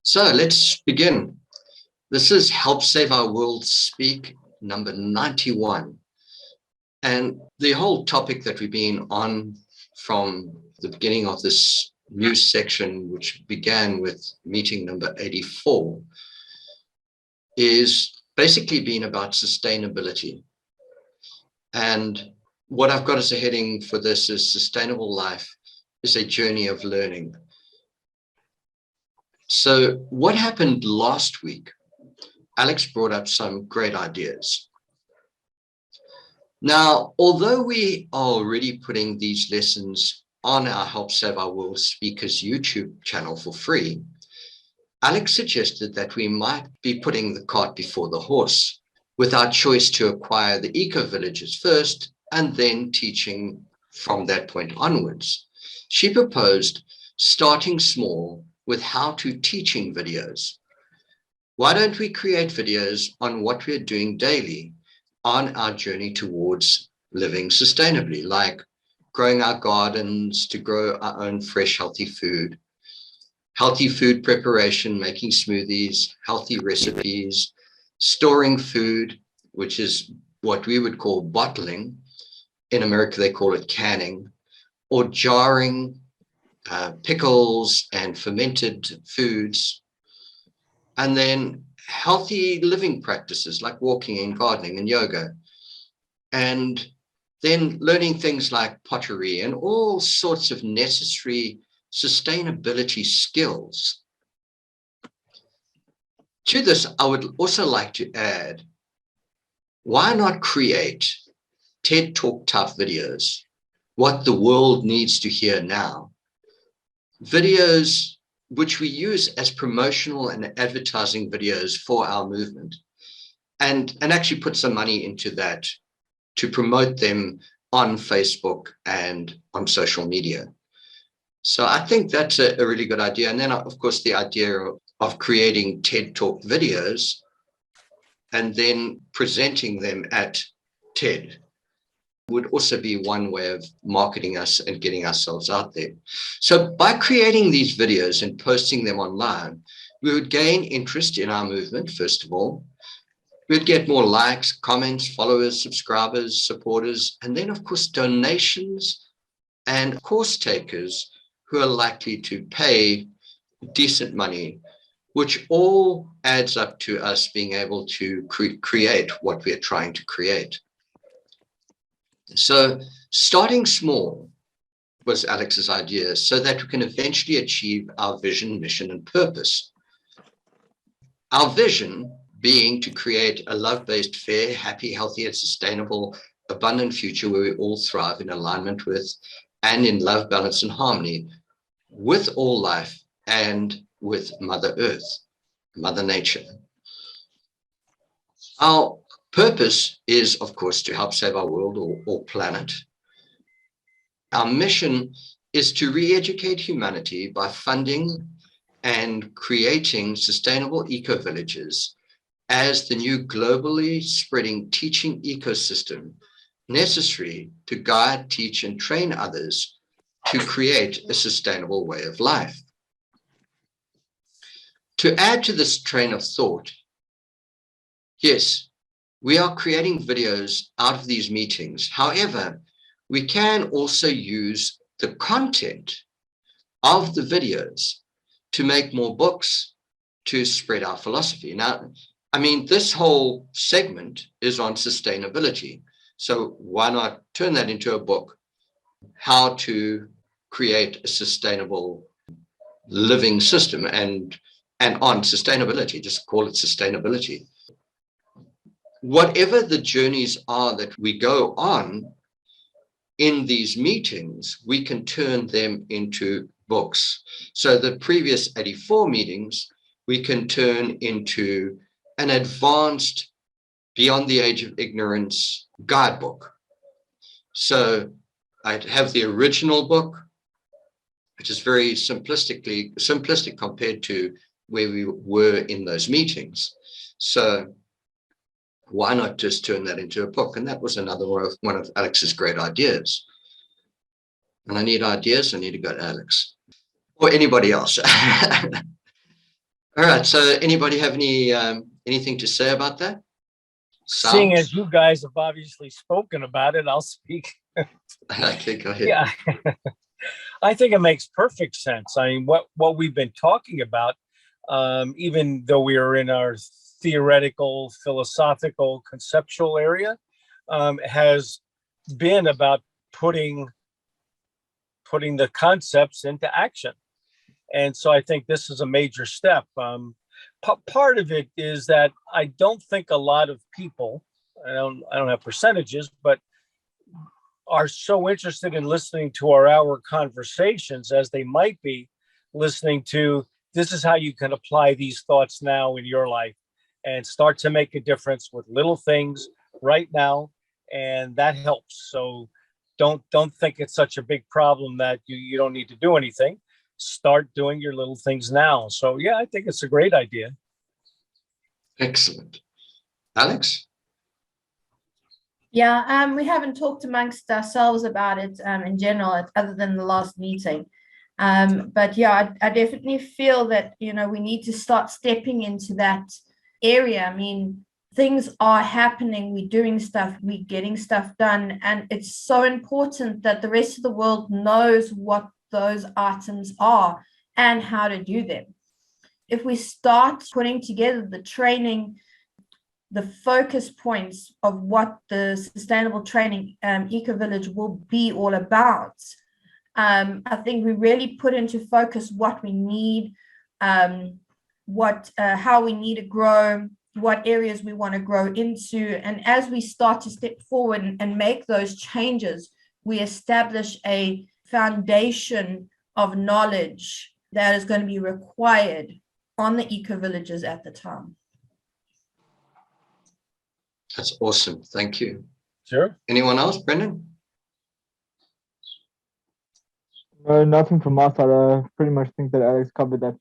So let's begin. This is Help Save Our World Speak number 91. And the whole topic that we've been on from the beginning of this new section, which began with meeting number 84, is basically been about sustainability. And what I've got as a heading for this is Sustainable Life is a Journey of Learning. So what happened last week? Alex brought up some great ideas. Now, although we are already putting these lessons on our Help Save Our World Speakers YouTube channel for free, Alex suggested that we might be putting the cart before the horse with our choice to acquire the eco-villages first and then teaching from that point onwards. She proposed starting small with how-to teaching videos. Why don't we create videos on what we're doing daily on our journey towards living sustainably, like growing our gardens to grow our own fresh, healthy food preparation, making smoothies, healthy recipes, storing food, which is what we would call bottling. In America, they call it canning, or jarring, pickles and fermented foods, and then healthy living practices like walking and gardening and yoga, and then learning things like pottery and all sorts of necessary sustainability skills. To this, I would also like to add, why not create TED Talk type videos, what the world needs to hear now? Videos which we use as promotional and advertising videos for our movement, and actually put some money into that to promote them on Facebook and on social media. So I think that's a really good idea. And then, of course, the idea of creating TED Talk videos and then presenting them at TED would also be one way of marketing us and getting ourselves out there. So by creating these videos and posting them online, we would gain interest in our movement, first of all. We'd get more likes, comments, followers, subscribers, supporters, and then, of course, donations and course takers who are likely to pay decent money, which all adds up to us being able to create what we're trying to create. So starting small was Alex's idea so that we can eventually achieve our vision, mission, and purpose. Our vision being to create a love-based, fair, happy, healthy, and sustainable, abundant future where we all thrive in alignment with and in love, balance, and harmony with all life and with Mother Earth, Mother Nature. Our purpose is, of course, to help save our world or planet. Our mission is to re-educate humanity by funding and creating sustainable eco-villages as the new globally spreading teaching ecosystem necessary to guide, teach, and train others to create a sustainable way of life. To add to this train of thought, yes, we are creating videos out of these meetings. However, we can also use the content of the videos to make more books, to spread our philosophy. Now, I mean, this whole segment is on sustainability. So why not turn that into a book? How to create a sustainable living system and on sustainability, just call it sustainability. Whatever the journeys are that we go on in these meetings, we can turn them into books. So the previous 84 meetings, we can turn into an advanced, beyond the age of ignorance guidebook. So I'd have the original book, which is very simplistic compared to where we were in those meetings. So why not just turn that into a book? And that was another one of Alex's great ideas. And I need ideas, I need to go to Alex or anybody else. All right. So anybody have anything to say about that? Seeing Sounds? as you guys have obviously spoken about it, I'll speak. Okay, go ahead. Yeah, I think it makes perfect sense. I mean, what we've been talking about, even though we are in our theoretical, philosophical, conceptual area, has been about putting the concepts into action. And so I think this is a major step. Part of it is that I don't think a lot of people, I don't have percentages, but are so interested in listening to our hour conversations as they might be listening to this is how you can apply these thoughts now in your life and start to make a difference with little things right now, and that helps. So don't think it's such a big problem that you don't need to do anything. Start doing your little things now. So yeah, I think it's a great idea. Excellent. Alex? Yeah, we haven't talked amongst ourselves about it in general, other than the last meeting. But yeah, I definitely feel that, we need to start stepping into that area. I mean, things are happening, we're doing stuff, we're getting stuff done. And it's so important that the rest of the world knows what those items are and how to do them. If we start putting together the training, the focus points of what the sustainable training eco-village will be all about, I think we really put into focus what we need, how we need to grow, what areas we want to grow into. And as we start to step forward and make those changes, we establish a foundation of knowledge that is going to be required on the eco-villages at the time. That's awesome. Thank you. Sure. Anyone else, Brendan? Nothing from my side. I pretty much think that Alex covered that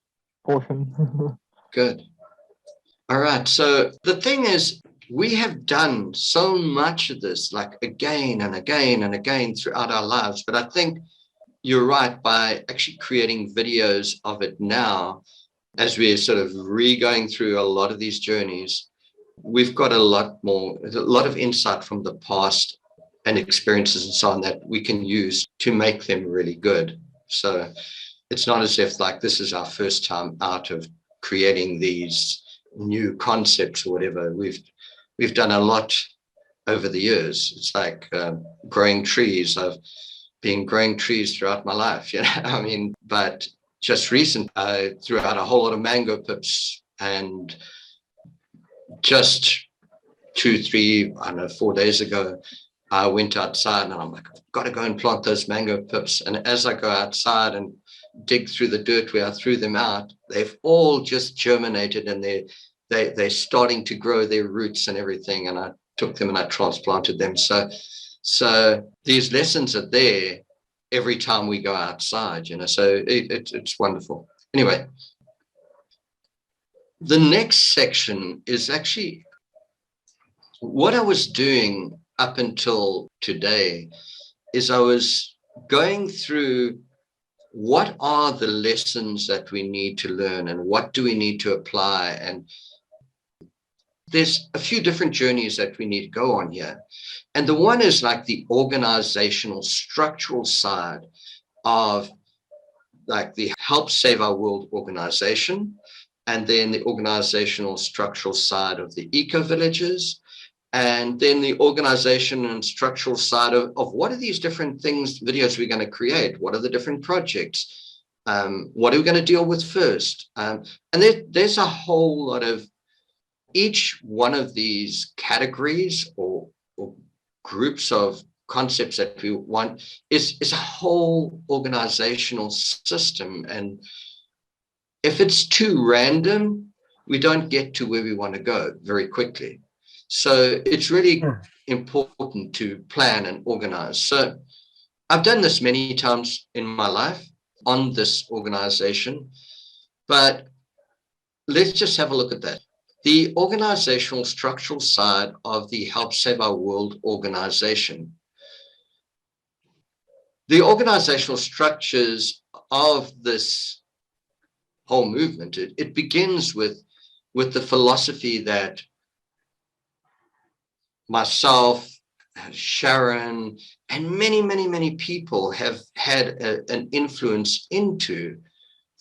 portion. Good. All right. So the thing is, we have done so much of this, like again and again and again throughout our lives. But I think you're right, by actually creating videos of it now, as we're sort of re-going through a lot of these journeys, we've got a lot of insight from the past and experiences and so on that we can use to make them really good. So it's not as if like this is our first time out of creating these new concepts or whatever. We've done a lot over the years. It's like growing trees. I've been growing trees throughout my life, I mean, but just recently I threw out a whole lot of mango pips, and just 4 days ago, I went outside and I'm like, I've got to go and plant those mango pips. And as I go outside and dig through the dirt where I threw them out, they've all just germinated, and they're starting to grow their roots and everything. And I took them and I transplanted them. So these lessons are there every time we go outside, so it's wonderful. Anyway, the next section is actually what I was doing up until today. Is I was going through what are the lessons that we need to learn and what do we need to apply. And there's a few different journeys that we need to go on here. And the one is like the organizational, structural side of like the Help Save Our World organization, and then the organizational structural side of the eco-villages, and then the organization and structural side of what are these different things, videos we're going to create? What are the different projects? What are we going to deal with first? And there's a whole lot of each one of these categories or groups of concepts that we want is a whole organizational system. And if it's too random, we don't get to where we want to go very quickly. So it's really important to plan and organize. So I've done this many times in my life on this organization, but let's just have a look at that. The organizational structural side of the Help Save Our World organization. The organizational structures of this whole movement, it begins with the philosophy that myself, Sharon, and many, many, many people have had an influence into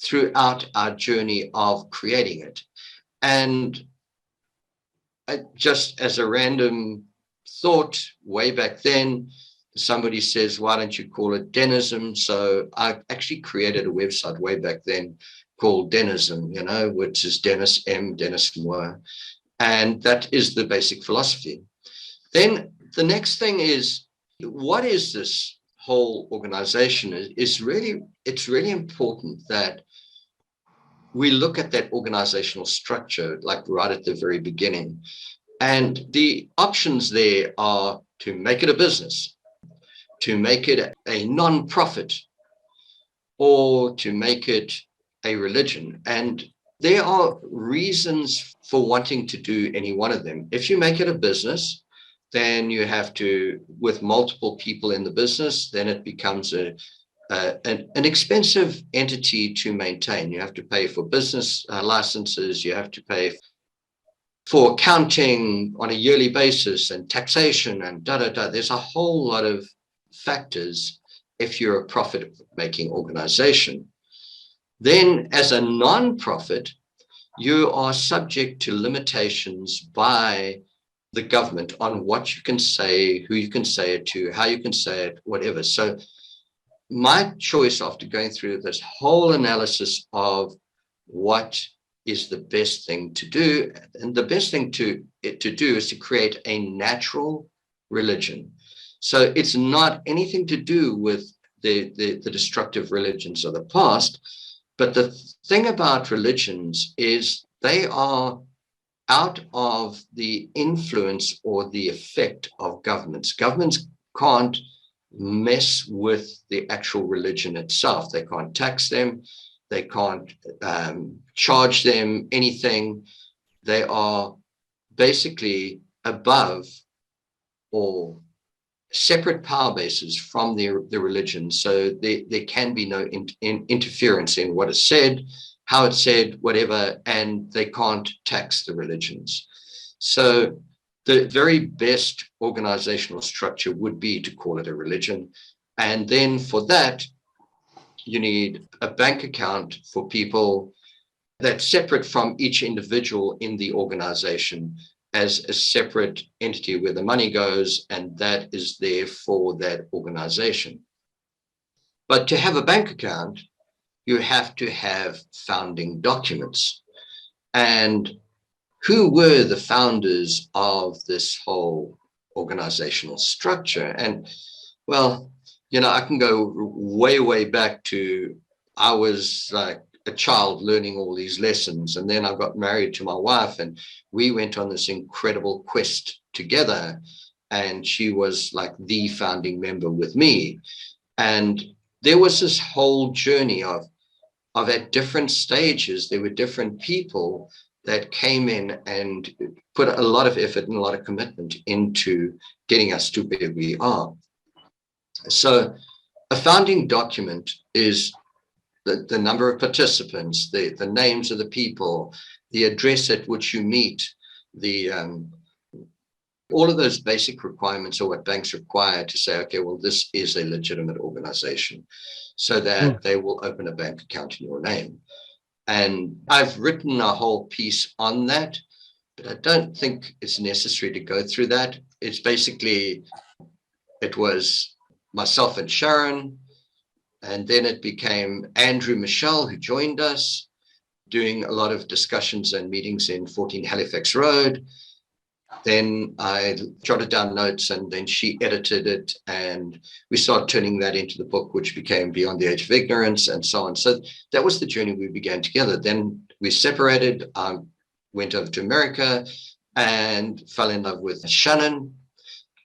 throughout our journey of creating it. And just as a random thought, way back then, somebody says, why don't you call it Denism? So I actually created a website way back then called Denism, which is Denis M, Denis Moore. And that is the basic philosophy. Then the next thing is, what is this whole organization? It's really important that we look at that organizational structure, like right at the very beginning. And the options there are to make it a business, to make it a non-profit, or to make it a religion. And there are reasons for wanting to do any one of them. If you make it a business, then you have to, with multiple people in the business, then it becomes an expensive entity to maintain. You have to pay for business licenses, you have to pay for accounting on a yearly basis and taxation and da-da-da. There's a whole lot of factors if you're a profit-making organization. Then as a non-profit, you are subject to limitations by the government on what you can say, who you can say it to, how you can say it, whatever. So my choice after going through this whole analysis of what is the best thing to do, and the best thing to do is to create a natural religion. So it's not anything to do with the destructive religions of the past, but the thing about religions is they are out of the influence or the effect of governments. Governments can't mess with the actual religion itself. They can't tax them. They can't charge them anything. They are basically above or separate power bases from the religion. So there can be no interference in what is said, how it's said, whatever, and they can't tax the religions. So the very best organizational structure would be to call it a religion. And then for that, you need a bank account for people that's separate from each individual in the organization as a separate entity where the money goes, and that is there for that organization. But to have a bank account, you have to have founding documents. And who were the founders of this whole organizational structure? And well, I can go way, way back to, I was like a child learning all these lessons. And then I got married to my wife and we went on this incredible quest together. And she was like the founding member with me. And there was this whole journey of at different stages, there were different people that came in and put a lot of effort and a lot of commitment into getting us to where we are. So a founding document is the number of participants, the names of the people, the address at which you meet, all of those basic requirements are what banks require to say, okay, well, this is a legitimate organization, so that they will open a bank account in your name. And I've written a whole piece on that, but I don't think it's necessary to go through that. It's basically, it was myself and Sharon, and then it became Andrew Michelle, who joined us, doing a lot of discussions and meetings in 14 Halifax Road. Then I jotted down notes and then she edited it and we started turning that into the book, which became Beyond the Age of Ignorance and so on. So that was the journey we began together. Then we separated, went over to America and fell in love with Shannon.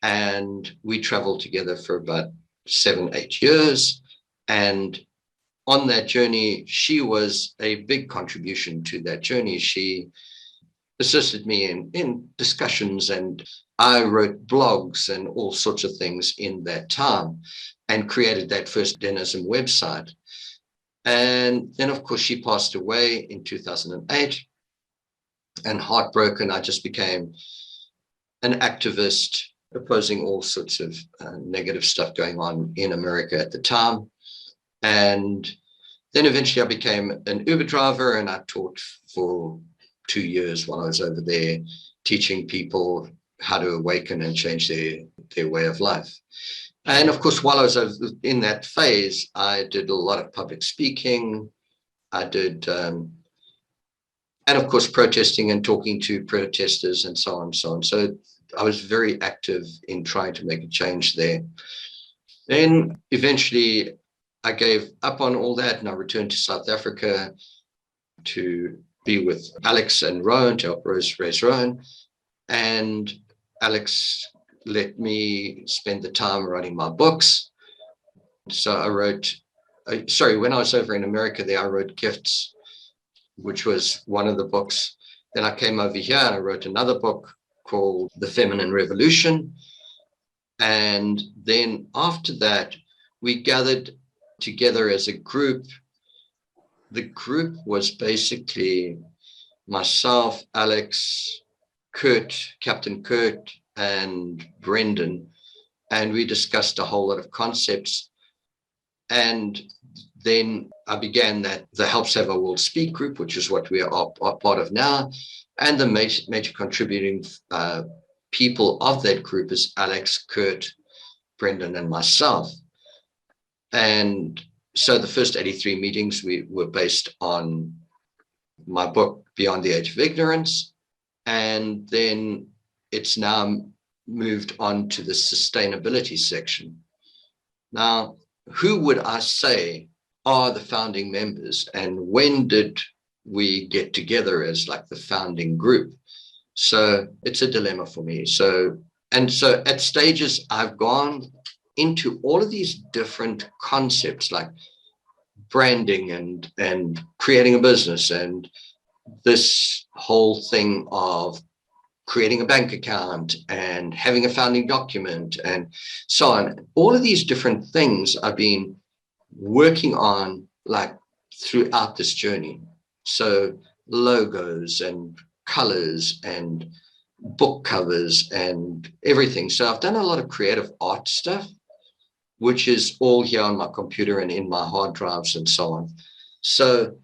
And we traveled together for about 7-8 years. And on that journey, she was a big contribution to that journey. She assisted me in discussions, and I wrote blogs and all sorts of things in that time and created that first Denism website. And then, of course, she passed away in 2008. And heartbroken, I just became an activist opposing all sorts of negative stuff going on in America at the time. And then eventually I became an Uber driver, and I taught for 2 years while I was over there, teaching people how to awaken and change their way of life. And of course, while I was in that phase, I did a lot of public speaking. I did, and of course, protesting and talking to protesters and so on and so on. So I was very active in trying to make a change there. Then eventually I gave up on all that, and I returned to South Africa to be with Alex and Rowan, to help raise Rowan. And Alex let me spend the time writing my books. So I wrote, when I was over in America there, I wrote Gifts, which was one of the books. Then I came over here and I wrote another book called The Feminine Revolution. And then after that, we gathered together as a group. The group was basically myself, Alex, Curt, Captain Curt, and Brendan. And we discussed a whole lot of concepts. And then I began the Help Save Our World Speak group, which is what we are part of now. And the major contributing people of that group is Alex, Curt, Brendan, and myself. And so the first 83 meetings were based on my book, Beyond the Age of Ignorance. And then it's now moved on to the sustainability section. Now, who would I say are the founding members, and when did we get together as like the founding group? So it's a dilemma for me. So at stages, I've gone into all of these different concepts like branding and creating a business, and this whole thing of creating a bank account and having a founding document and so on. All of these different things I've been working on like throughout this journey. So logos and colors and book covers and everything. So I've done a lot of creative art stuff, which is all here on my computer and in my hard drives and so on. So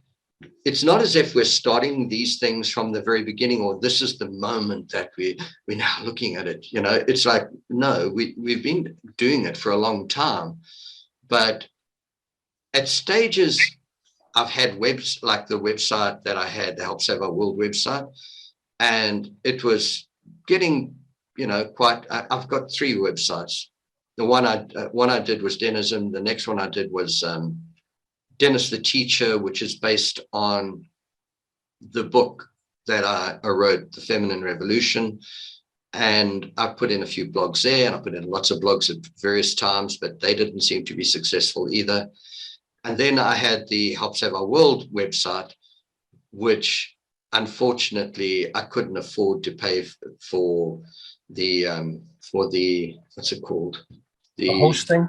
it's not as if we're starting these things from the very beginning, or this is the moment that we're now looking at it. You know, it's like, no, we've been doing it for a long time. But at stages, I've had like the website that I had, the Help Save Our World website, and it was getting, I've got 3 websites. The one I did was Denis, and the next one I did was Denis the Teacher, which is based on the book that I wrote, The Feminine Revolution. And I put in a few blogs there, and I put in lots of blogs at various times, but they didn't seem to be successful either. And then I had the Help Save Our World website, which unfortunately I couldn't afford to pay for the what's it called? The hosting.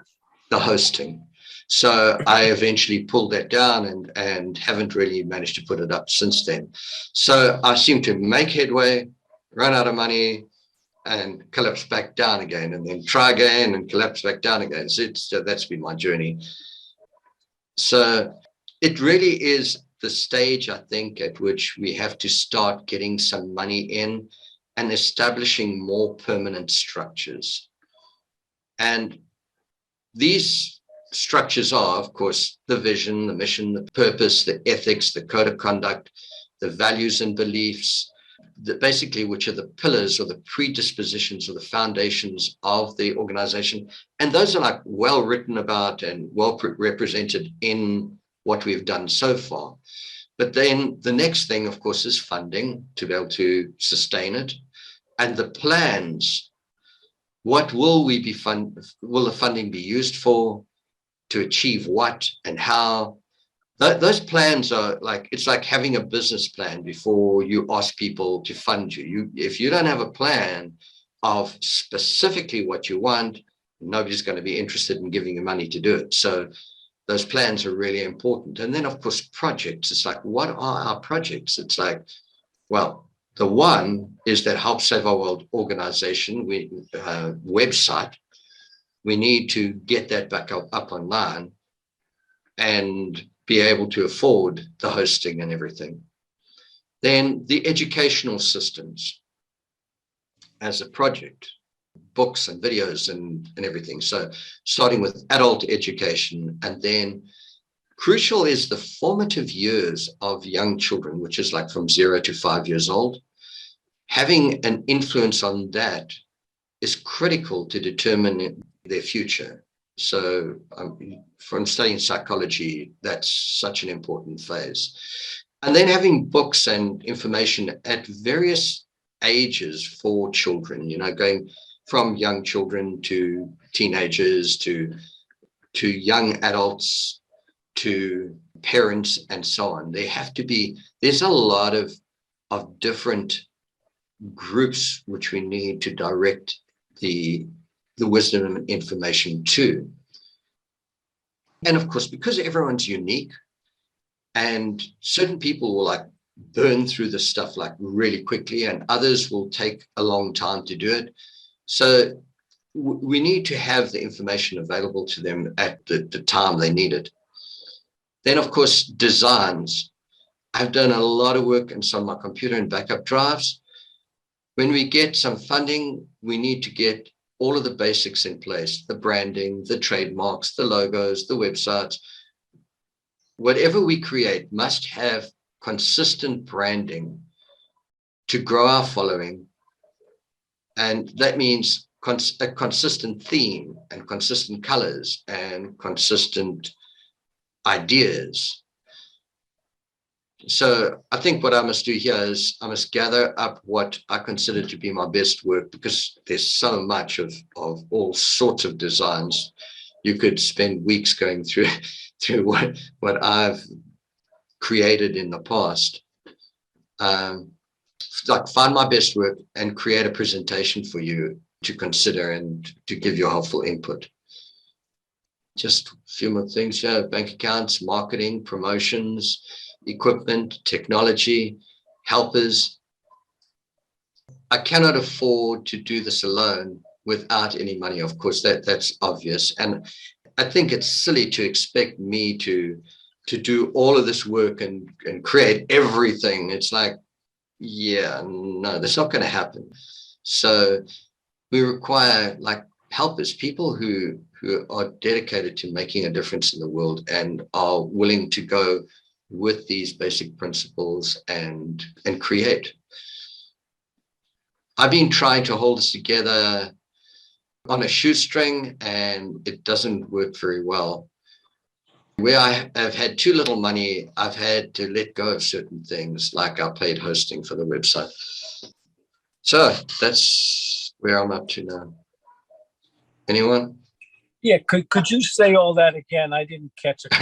The hosting. So I eventually pulled that down and haven't really managed to put it up since then. So I seem to make headway, run out of money, and collapse back down again, and then try again and collapse back down again. So that's been my journey. So it really is the stage, I think, at which we have to start getting some money in and establishing more permanent structures. And these structures are, of course, the vision, the mission, the purpose, the ethics, the code of conduct, the values and beliefs, basically which are the pillars or the predispositions or the foundations of the organization. And those are like well written about and well represented in what we've done so far. But then the next thing, of course, is funding to be able to sustain it. And the plans, what will we be will the funding be used for, to achieve what and how? Those plans are like, it's like having a business plan before you ask people to fund you. If you don't have a plan of specifically what you want, nobody's going to be interested in giving you money to do it. So those plans are really important. And then, of course, projects. It's like, what are our projects? It's like, well, the one is that Help Save Our World organization website. We need to get that back up online and be able to afford the hosting and everything. Then the educational systems as a project, books and videos and everything. So starting with adult education, and then crucial is the formative years of young children, which is like from 0 to 5 years old. Having an influence on that is critical to determine their future. So from studying psychology, that's such an important phase. And then having books and information at various ages for children, going from young children to teenagers to young adults to parents and so on. There's a lot of different groups which we need to direct the wisdom and information to. And of course, because everyone's unique and certain people will like burn through the stuff like really quickly and others will take a long time to do it. So we need to have the information available to them at the time they need it. Then, of course, designs. I've done a lot of work on some of my computer and backup drives. When we get some funding, we need to get all of the basics in place, the branding, the trademarks, the logos, the websites. Whatever we create must have consistent branding to grow our following. And that means a consistent theme and consistent colors and consistent ideas. So I think what I must do here is I must gather up what I consider to be my best work, because there's so much of all sorts of designs. You could spend weeks going through what I've created in the past. Like find my best work and create a presentation for you to consider and to give your helpful input. Just a few more things here: bank accounts, marketing, promotions, equipment, technology, helpers. I cannot afford to do this alone without any money. Of course, that's obvious. And I think it's silly to expect me to do all of this work and create everything. It's like, yeah, no, that's not going to happen. So we require like helpers, people who are dedicated to making a difference in the world and are willing to go with these basic principles and create. I've been trying to hold this together on a shoestring and it doesn't work very well. Where I have had too little money, I've had to let go of certain things, like our paid hosting for the website. So that's where I'm up to now. Anyone? Yeah, could you say all that again? I didn't catch it.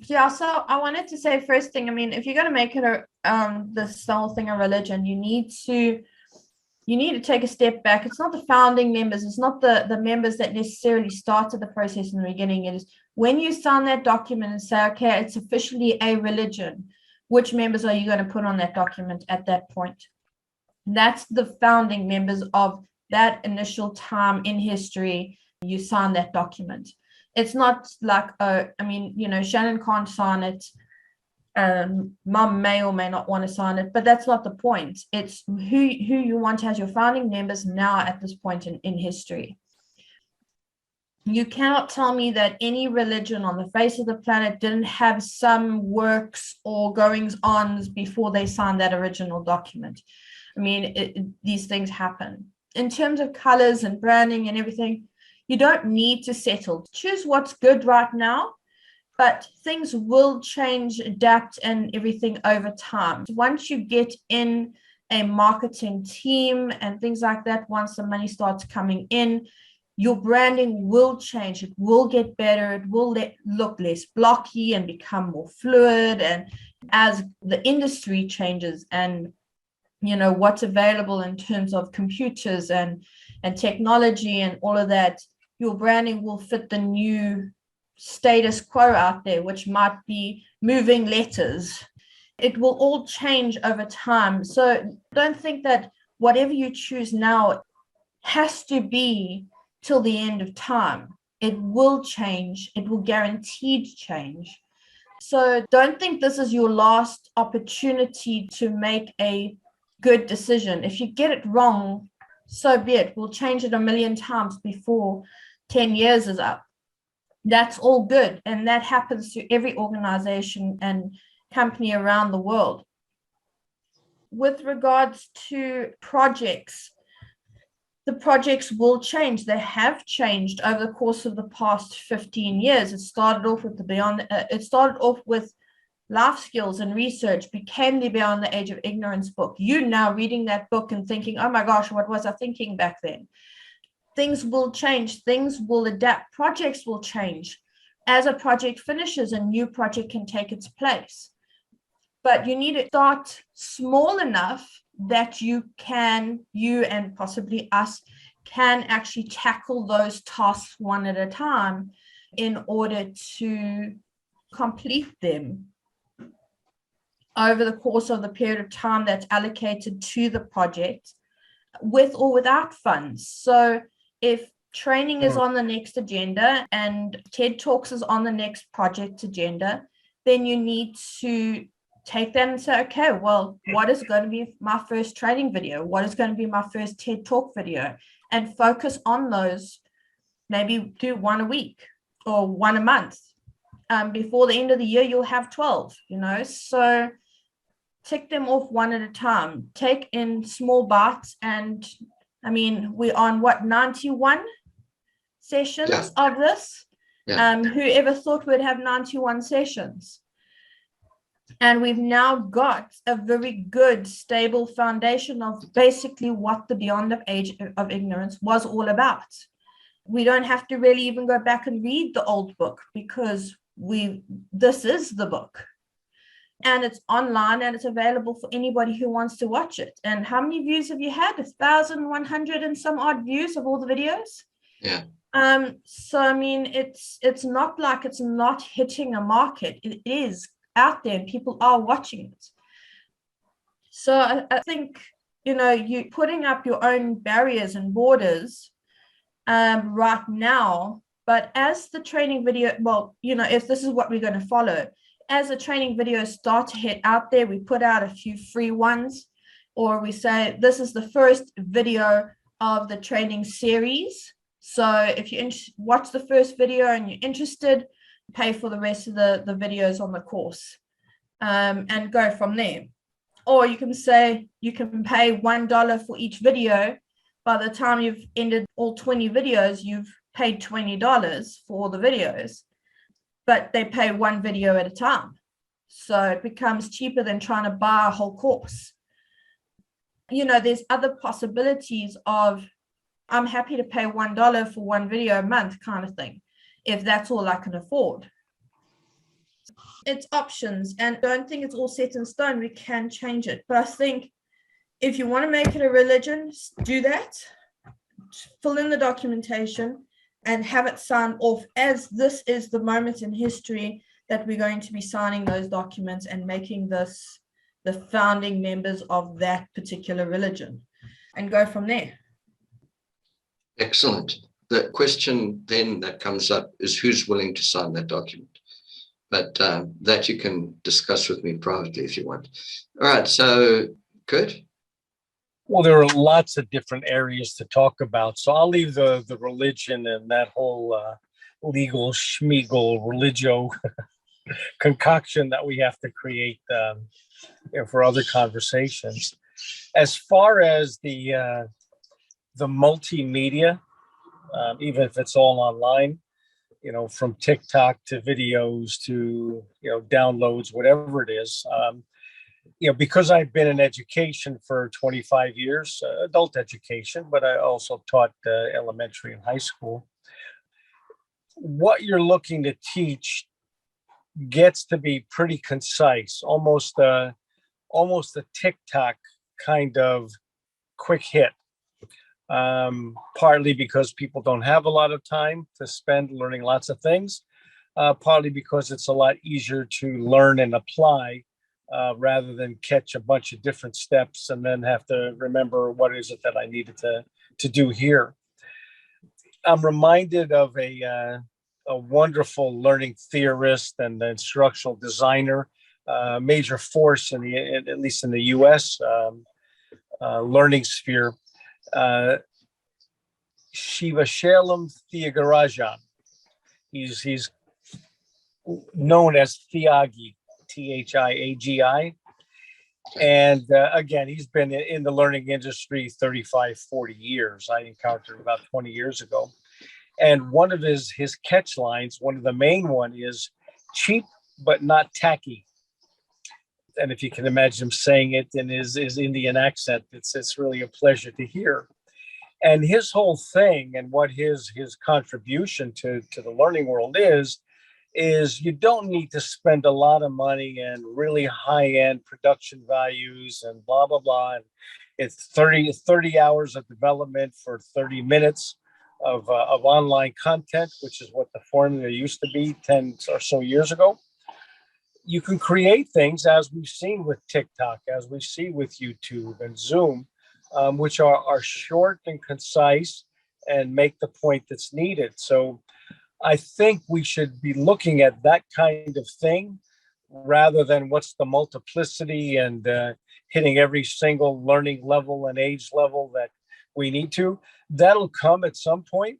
Yeah, so I wanted to say first thing, I mean, if you're going to make it this whole thing a religion, you need to take a step back. It's not the founding members, it's not the members that necessarily started the process in the beginning. It is when you sign that document and say, okay, it's officially a religion, which members are you going to put on that document at that point? That's the founding members of that initial time in history. You sign that document. It's not like, Shannon can't sign it. Mum may or may not want to sign it, but that's not the point. It's who you want as your founding members now at this point in history. You cannot tell me that any religion on the face of the planet didn't have some works or goings-ons before they signed that original document. I mean, these things happen. In terms of colors and branding and everything, you don't need to settle. Choose what's good right now, but things will change, adapt, and everything over time. Once you get in a marketing team and things like that, once the money starts coming in, your branding will change. It will get better. It will look less blocky and become more fluid. And as the industry changes and what's available in terms of computers and technology and all of that, your branding will fit the new status quo out there, which might be moving letters. It will all change over time. So don't think that whatever you choose now has to be till the end of time. It will change. It will guaranteed change. So don't think this is your last opportunity to make a good decision. If you get it wrong, so be it. We'll change it a million times before 10 years is up. That's all good. And that happens to every organization and company around the world. With regards to projects, the projects will change. They have changed over the course of the past 15 years. It started off with life skills and research, became the Beyond the Age of Ignorance book. You now reading that book and thinking, oh my gosh, what was I thinking back then? Things will change. Things will adapt. Projects will change. As a project finishes, a new project can take its place. But you need to start small enough that you and possibly us can actually tackle those tasks one at a time in order to complete them over the course of the period of time that's allocated to the project, with or without funds. So if training is on the next agenda and TED Talks is on the next project agenda, then you need to take that and say, okay, well, what is going to be my first training video? What is going to be my first TED Talk video? And focus on those. Maybe do one a week or one a month. Before the end of the year, you'll have 12, so tick them off one at a time. Take in small bites. And we're on 91 sessions of this. Whoever thought we'd have 91 sessions? And we've now got a very good, stable foundation of basically what the Beyond the Age of Ignorance was all about. We don't have to really even go back and read the old book, because this is the book. And it's online and it's available for anybody who wants to watch it. And how many views have you had? 1,100 and some odd views of all the videos? Yeah. So it's not like it's not hitting a market. It is out there and people are watching it. So I think, you're putting up your own barriers and borders right now. But as the training video, if this is what we're going to follow, as the training videos start to hit out there, we put out a few free ones, or we say, this is the first video of the training series. So if you watch the first video and you're interested, pay for the rest of the videos on the course and go from there. Or you can say you can pay $1 for each video. By the time you've ended all 20 videos, you've paid $20 for all the videos, but they pay one video at a time. So it becomes cheaper than trying to buy a whole course. There's other possibilities of, I'm happy to pay $1 for one video a month kind of thing, if that's all I can afford. It's options, and I don't think it's all set in stone. We can change it. But I think if you want to make it a religion, do that. Fill in the documentation and have it signed off, as this is the moment in history that we're going to be signing those documents and making this the founding members of that particular religion, and go from there. Excellent. The question then that comes up is, who's willing to sign that document? But that you can discuss with me privately if you want. All right, so Curt? Well, there are lots of different areas to talk about, so I'll leave the religion and that whole legal schmeagle religio concoction that we have to create for other conversations. As far as the multimedia, even if it's all online, from Tic Toc to videos to downloads, whatever it is. Because I've been in education for 25 years, adult education, but I also taught elementary and high school. What you're looking to teach gets to be pretty concise, almost a Tic Toc kind of quick hit. Partly because people don't have a lot of time to spend learning lots of things, partly because it's a lot easier to learn and apply rather than catch a bunch of different steps and then have to remember what is it that I needed to do here. I'm reminded of a wonderful learning theorist and instructional designer, major force in at least in the U.S. Learning sphere. Shiva Shalom Thiagarajan. He's known as Thiagi, Thiagi. And again, he's been in the learning industry 35, 40 years. I encountered him about 20 years ago. And one of his catch lines, one of the main one is cheap, but not tacky. And if you can imagine him saying it in his Indian accent, it's really a pleasure to hear. And his whole thing and what his contribution to the learning world is you don't need to spend a lot of money and really high-end production values and blah, blah, blah. And it's 30 hours of development for 30 minutes of online content, which is what the formula used to be 10 or so years ago. You can create things, as we've seen with Tic Toc, as we see with YouTube and Zoom, which are short and concise and make the point that's needed. So I think we should be looking at that kind of thing rather than what's the multiplicity and hitting every single learning level and age level that we need to. That'll come at some point.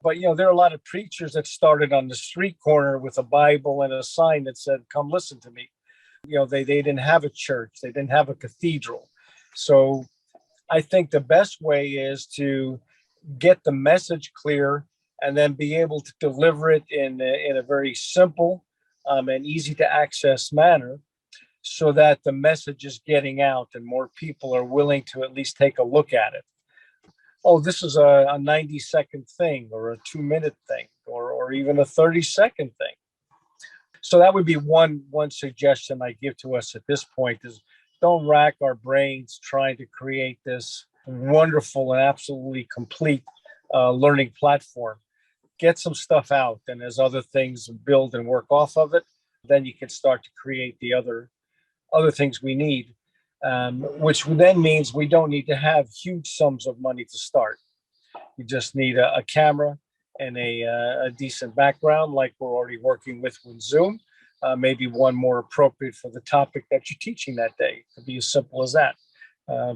But, there are a lot of preachers that started on the street corner with a Bible and a sign that said, come listen to me. They didn't have a church. They didn't have a cathedral. So I think the best way is to get the message clear and then be able to deliver it in a very simple and easy to access manner so that the message is getting out and more people are willing to at least take a look at it. Oh, this is a 90-second thing or a 2-minute thing or even a 30-second thing. So that would be one suggestion I give to us at this point is don't rack our brains trying to create this wonderful and absolutely complete learning platform. Get some stuff out, and as other things build and work off of it, then you can start to create the other things we need. Which then means we don't need to have huge sums of money to start. You just need a camera and a decent background like we're already working with Zoom. Maybe one more appropriate for the topic that you're teaching that day. It could be as simple as that.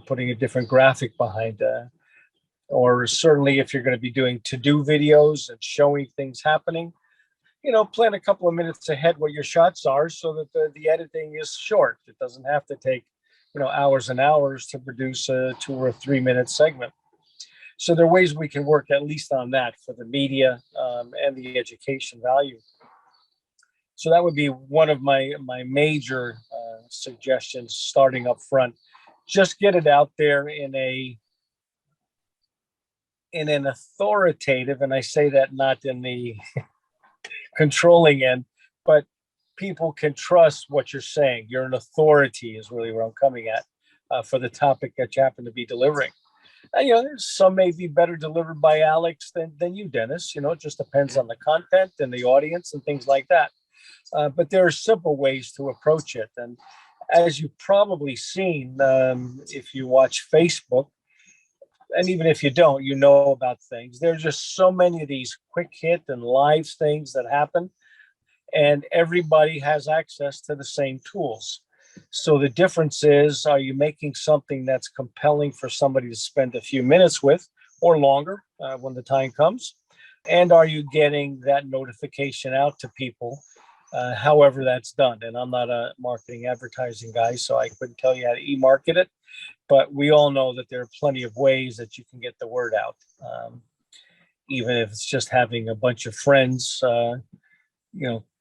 Putting a different graphic behind. Or certainly if you're going to be doing to-do videos and showing things happening, plan a couple of minutes ahead what your shots are so that the editing is short. It doesn't have to take hours and hours to produce a 2 or 3 minute segment. So there are ways we can work at least on that for the media and the education value. So that would be one of my major suggestions starting up front. Just get it out there in an authoritative, and I say that not in the controlling end, but people can trust what you're saying. You're an authority is really where I'm coming at for the topic that you happen to be delivering. Some may be better delivered by Alex than you, Dennis. It just depends on the content and the audience and things like that. But there are simple ways to approach it. And as you've probably seen, if you watch Facebook, and even if you don't, about things. There's just so many of these quick hit and live things that happen. And everybody has access to the same tools. So the difference is, are you making something that's compelling for somebody to spend a few minutes with or longer when the time comes? And are you getting that notification out to people, however that's done? And I'm not a marketing advertising guy, so I couldn't tell you how to e-market it. But we all know that there are plenty of ways that you can get the word out, even if it's just having a bunch of friends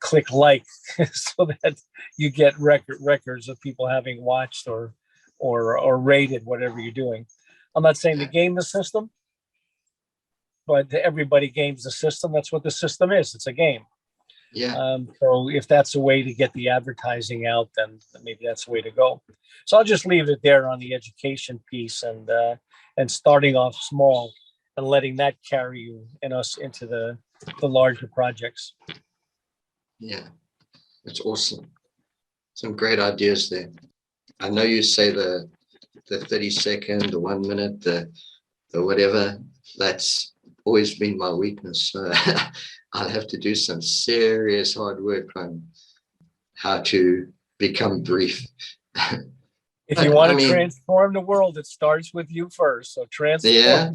click like so that you get records of people having watched or rated whatever you're doing. I'm not saying to game the system, but everybody games the system. That's what the system is. It's a game. Yeah. So if that's a way to get the advertising out, then maybe that's the way to go. So I'll just leave it there on the education piece, and starting off small and letting that carry you and us into the larger projects. Yeah, that's awesome. Some great ideas there. I know you say the 30-second, the 1 minute, the whatever. That's always been my weakness. So I'll have to do some serious hard work on how to become brief. If you want to transform the world, it starts with you first. So transform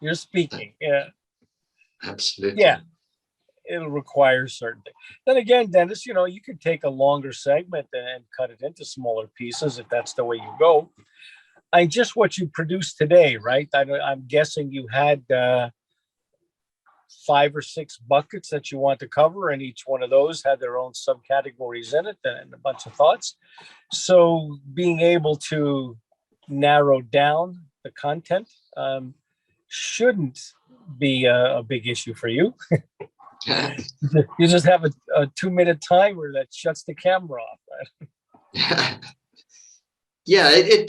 your speaking. Yeah, absolutely. Yeah, it'll require certain things. Then again, Dennis, you could take a longer segment and cut it into smaller pieces if that's the way you go. Just what you produced today, right? I'm guessing you had 5 or 6 buckets that you want to cover, and each one of those had their own subcategories in it and a bunch of thoughts. So being able to narrow down the content shouldn't be a big issue for you. You just have a 2-minute timer that shuts the camera off, right? Yeah, we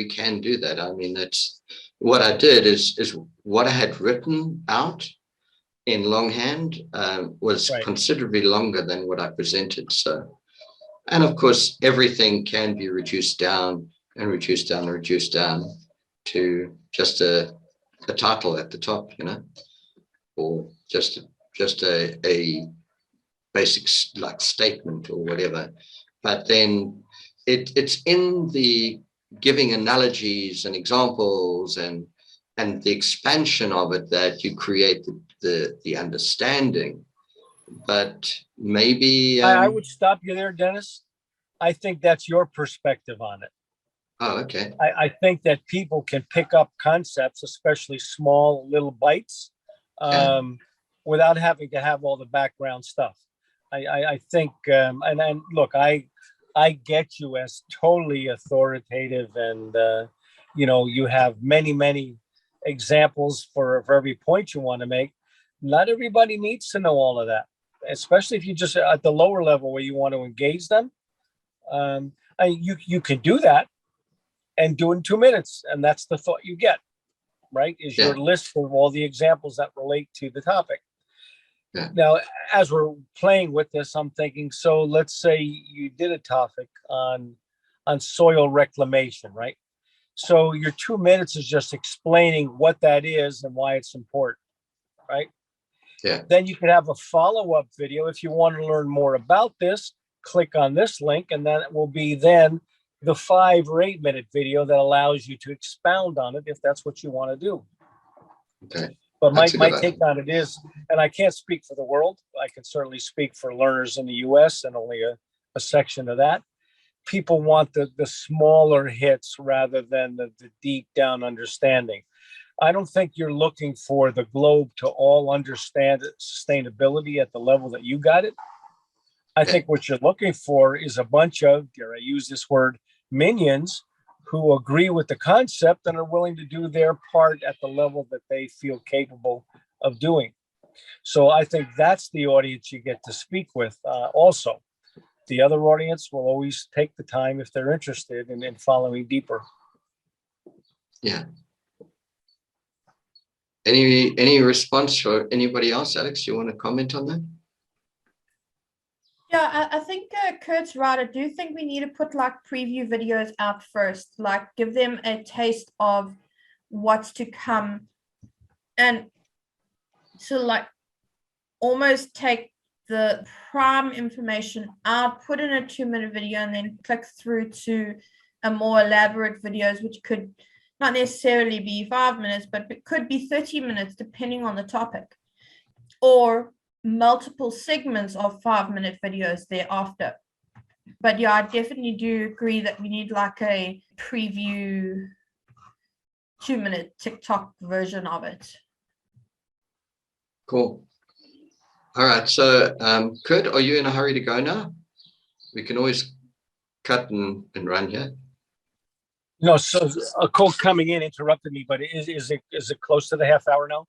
can do that. That's what I did is what I had written out in longhand was considerably longer than what I presented. So, and of course, everything can be reduced down and reduced down and reduced down to just a title at the top, or just a basic like statement or whatever. But then it's in the giving analogies and examples and the expansion of it that you create the understanding. But maybe I would stop you there, Dennis. I think that's your perspective on it. Oh, okay. I think that people can pick up concepts, especially small little bites, without having to have all the background stuff. I think, and look, I get you as totally authoritative, and you have many examples for every point you want to make. Not everybody needs to know all of that, especially if you just at the lower level where you want to engage them. You can do that and do it in 2 minutes, and that's the thought you get, right? Is your list of all the examples that relate to the topic. Yeah. Now, as we're playing with this, I'm thinking, so let's say you did a topic on soil reclamation, right? So your 2 minutes is just explaining what that is and why it's important, right? Yeah. Then you could have a follow-up video. If you want to learn more about this, click on this link, and then it will be then the 5 or 8 minute video that allows you to expound on it if that's what you want to do. Okay. But my take on it is, and I can't speak for the world, I can certainly speak for learners in the US and only a section of that. People want the smaller hits rather than the deep down understanding. I don't think you're looking for the globe to all understand sustainability at the level that you got it. I think what you're looking for is a bunch of, dare I use this word, minions who agree with the concept and are willing to do their part at the level that they feel capable of doing. So I think that's the audience you get to speak with also. The other audience will always take the time if they're interested in following deeper. Yeah. Any response for anybody else? Alex, you want to comment on that? Yeah, I think Curt's right. I do think we need to put like preview videos out first, like give them a taste of what's to come. And so like almost take the prime information out, put in a 2-minute video, and then click through to a more elaborate videos, which could not necessarily be 5 minutes, but it could be 30 minutes, depending on the topic. Or multiple segments of 5-minute videos thereafter. But yeah, I definitely do agree that we need like a preview 2-minute Tic Toc version of it. Cool. All right. So, Curt, are you in a hurry to go now? We can always cut and run here. No, so a call coming in interrupted me, but is it close to the half hour now?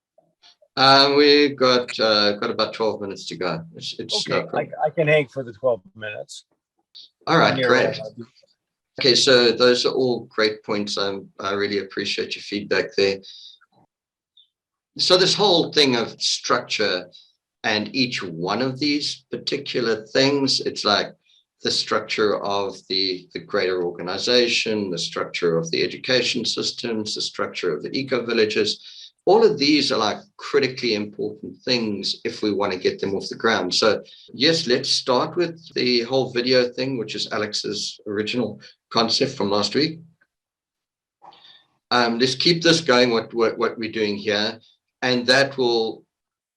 We got about 12 minutes to go. It's no Okay, problem. I can hang for the 12 minutes. All right, Near great. all of Okay, so those are all great points. I really appreciate your feedback there. So this whole thing of structure and each one of these particular things, it's like the structure of the greater organization, the structure of the education systems, the structure of the eco-villages. All of these are like critically important things if we want to get them off the ground. So yes, let's start with the whole video thing, which is Alex's original concept from last week. Let's keep this going, what we're doing here, and that will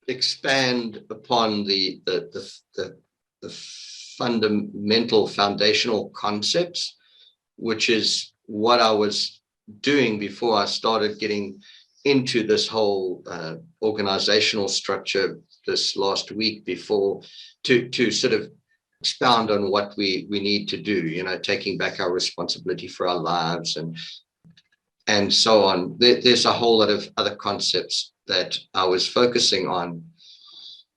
expand upon the fundamental foundational concepts, which is what I was doing before I started getting into this whole organizational structure this last week, before to sort of expound on what we need to do, you know, taking back our responsibility for our lives and so on. There's a whole lot of other concepts that I was focusing on,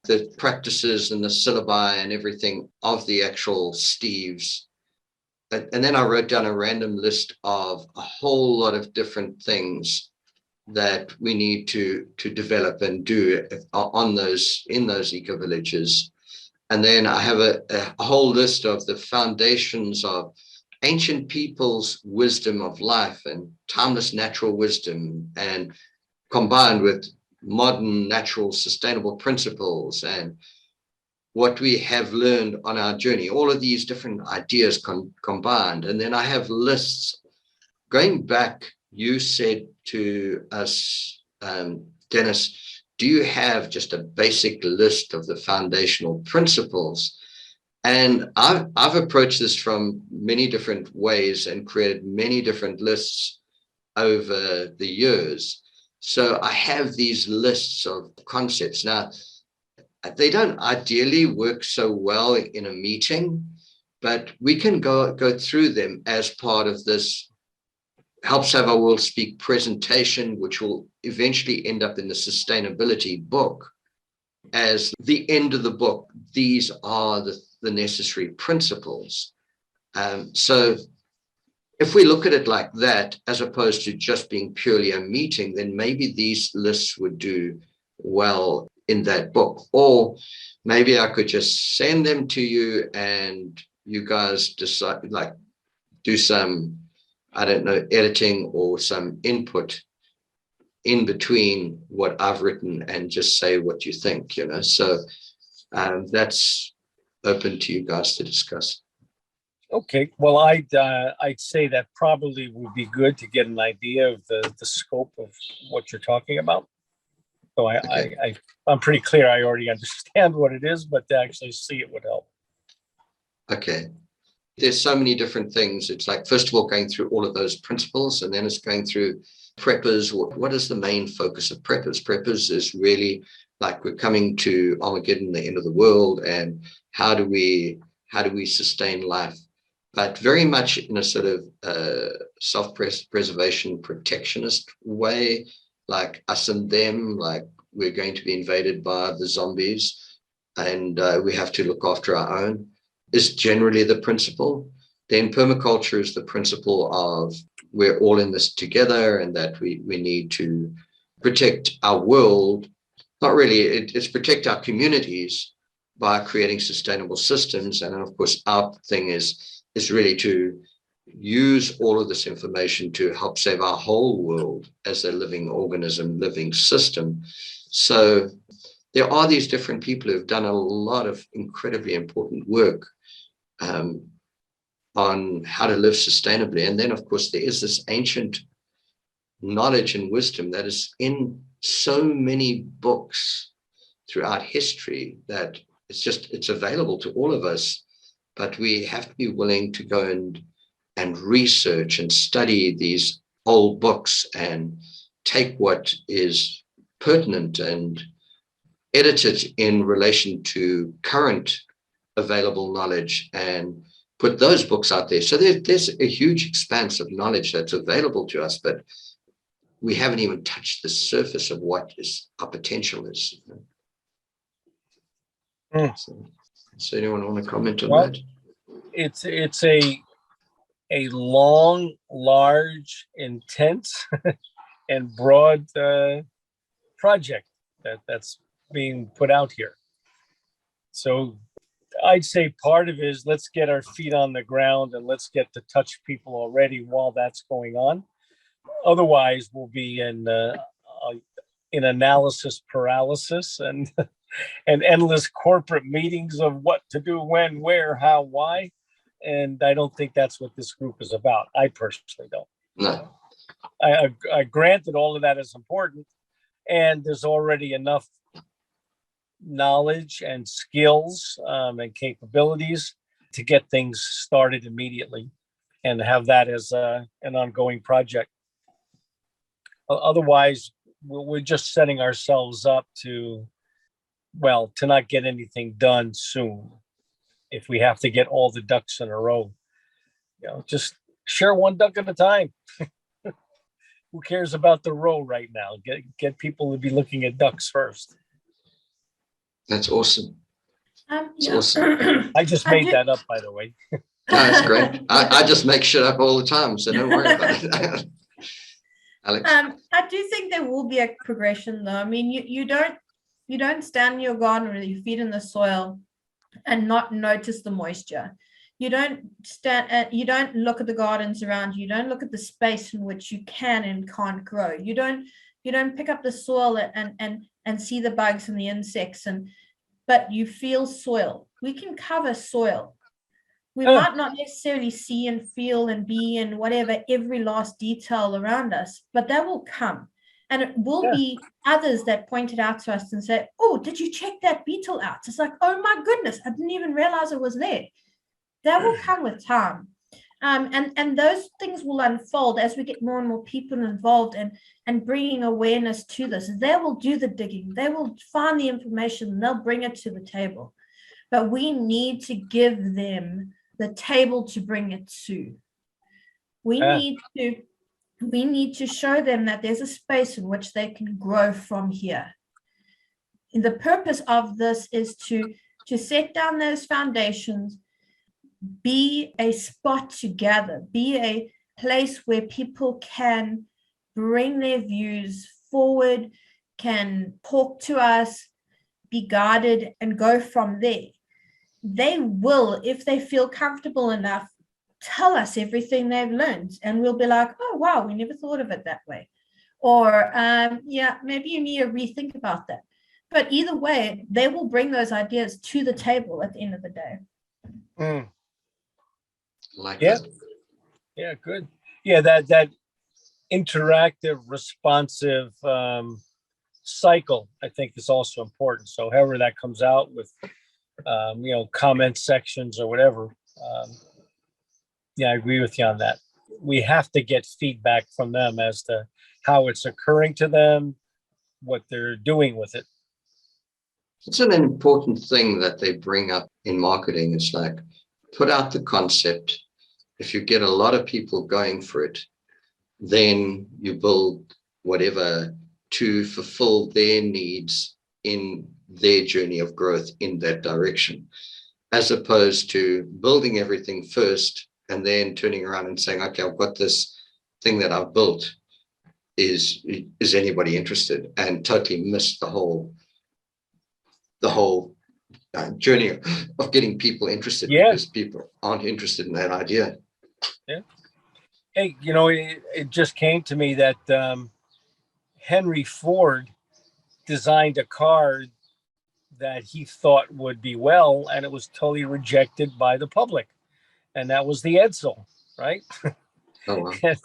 the practices and the syllabi and everything of the actual Steves. And then I wrote down a random list of a whole lot of different things that we need to develop and do on those, in those eco-villages. And then I have a whole list of the foundations of ancient people's wisdom of life and timeless natural wisdom, and combined with modern natural sustainable principles and what we have learned on our journey, all of these different ideas combined. And then I have lists going back. You said to us, Denis, do you have just a basic list of the foundational principles? And I've approached this from many different ways and created many different lists over the years. So I have these lists of concepts. Now, they don't ideally work so well in a meeting, but we can go through them as part of this Helps Have Our World Speak presentation, which will eventually end up in the sustainability book. As the end of the book, these are the necessary principles. So if we look at it like that, as opposed to just being purely a meeting, then maybe these lists would do well in that book. Or maybe I could just send them to you and you guys decide, like, do some, I don't know, editing or some input in between what I've written and just say what you think, you know. So that's open to you guys to discuss. Okay, well, I'd say that probably would be good to get an idea of the scope of what you're talking about. So I'm pretty clear. I already understand what it is, but to actually see it would help. Okay. There's so many different things. It's like, first of all, going through all of those principles, and then it's going through preppers. What is the main focus of preppers? Preppers is really like, we're coming to Armageddon, the end of the world, and how do we sustain life? But very much in a sort of self-preservation protectionist way, like us and them, like we're going to be invaded by the zombies and we have to look after our own, is generally the principle. Then permaculture is the principle of we're all in this together and that we need to protect our world. Not really, it's protect our communities by creating sustainable systems. And then, of course, our thing is really to use all of this information to help save our whole world as a living organism, living system. So there are these different people who have done a lot of incredibly important work on how to live sustainably. And then, of course, there is this ancient knowledge and wisdom that is in so many books throughout history that it's available to all of us. But we have to be willing to go and research and study these old books and take what is pertinent and edit it in relation to current available knowledge and put those books out there. So there's a huge expanse of knowledge that's available to us, but we haven't even touched the surface of what our potential is. So anyone want to comment on that? It's a long, large, intense, and broad project that's being put out here. So I'd say part of it is let's get our feet on the ground and let's get to touch people already while that's going on. Otherwise, we'll be in analysis paralysis and and endless corporate meetings of what to do, when, where, how, why. And I don't think that's what this group is about. I personally don't. No. I grant that all of that is important, and there's already enough knowledge and skills and capabilities to get things started immediately and have that as an ongoing project. Otherwise, we're just setting ourselves up to not get anything done soon. If we have to get all the ducks in a row, just share one duck at a time. Who cares about the row right now? Get people to be looking at ducks first. That's awesome. That's awesome. I just made that up, by the way. No, that's great. I just make shit up all the time, so don't worry about it. Alex? I do think there will be a progression, though. I mean, you don't stand in your garden with your feet in the soil and not notice the moisture. You don't look at the gardens around you. You don't look at the space in which you can and can't grow. You don't pick up the soil and see the bugs and the insects, but you feel soil. We can cover soil. We might not necessarily see and feel and be and whatever every last detail around us, but that will come. And it will be others that point it out to us and say, oh, did you check that beetle out? It's like, oh my goodness, I didn't even realize it was there. That will come with time. And those things will unfold as we get more and more people involved and bringing awareness to this. They will do the digging. They will find the information and they'll bring it to the table. But we need to give them the table to bring it to. We need to show them that there's a space in which they can grow from here. And the purpose of this is to set down those foundations, be a spot to gather, be a place where people can bring their views forward, can talk to us, be guided, and go from there. They will, if they feel comfortable enough, tell us everything they've learned, and we'll be like, oh wow, we never thought of it that way, or maybe you need to rethink about that. But either way, they will bring those ideas to the table at the end of the day. Like that. Yeah, good. Yeah, that interactive, responsive cycle, I think, is also important. So however that comes out with comment sections or whatever. I agree with you on that. We have to get feedback from them as to how it's occurring to them, what they're doing with it. It's an important thing that they bring up in marketing. It's like, put out the concept. If you get a lot of people going for it, then you build whatever to fulfill their needs in their journey of growth in that direction, as opposed to building everything first and then turning around and saying, okay, I've got this thing that I've built. Is anybody interested? And totally miss the whole journey of getting people interested, because people aren't interested in that idea. Yeah. Hey, it just came to me that Henry Ford designed a car that he thought would be and it was totally rejected by the public. And that was the Edsel, right? Oh, wow.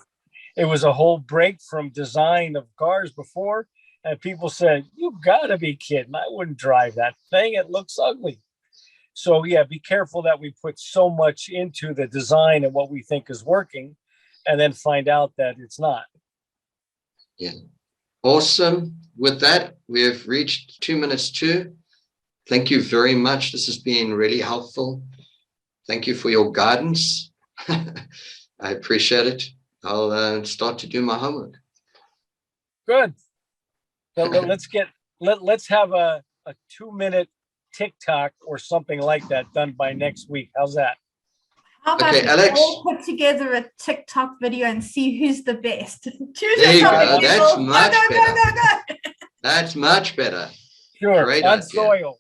It was a whole break from design of cars before. And people said, you gotta be kidding. I wouldn't drive that thing. It looks ugly. So be careful that we put so much into the design and what we think is working and then find out that it's not. Yeah. Awesome. With that, we have reached 2 minutes to. Thank you very much. This has been really helpful. Thank you for your guidance. I appreciate it. I'll start to do my homework. Good. Let's have a 2-minute TikTok or something like that done by next week. How's that? How about Okay, we Alex. all put together a TikTok video and see who's the best? Choose There you yourself, go. people. That's Go, much go, better. go, go, go. That's much better. Sure. Great On idea. soil.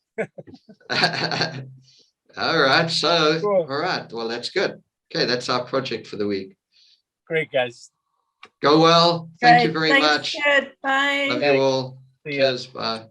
All right. So, Cool. all right. Well, that's good. Okay, that's our project for the week. Great, guys. Go well. Thank you Great. very Thanks, much. Curt. Bye. Love Thanks. you all. See ya. Cheers. Bye.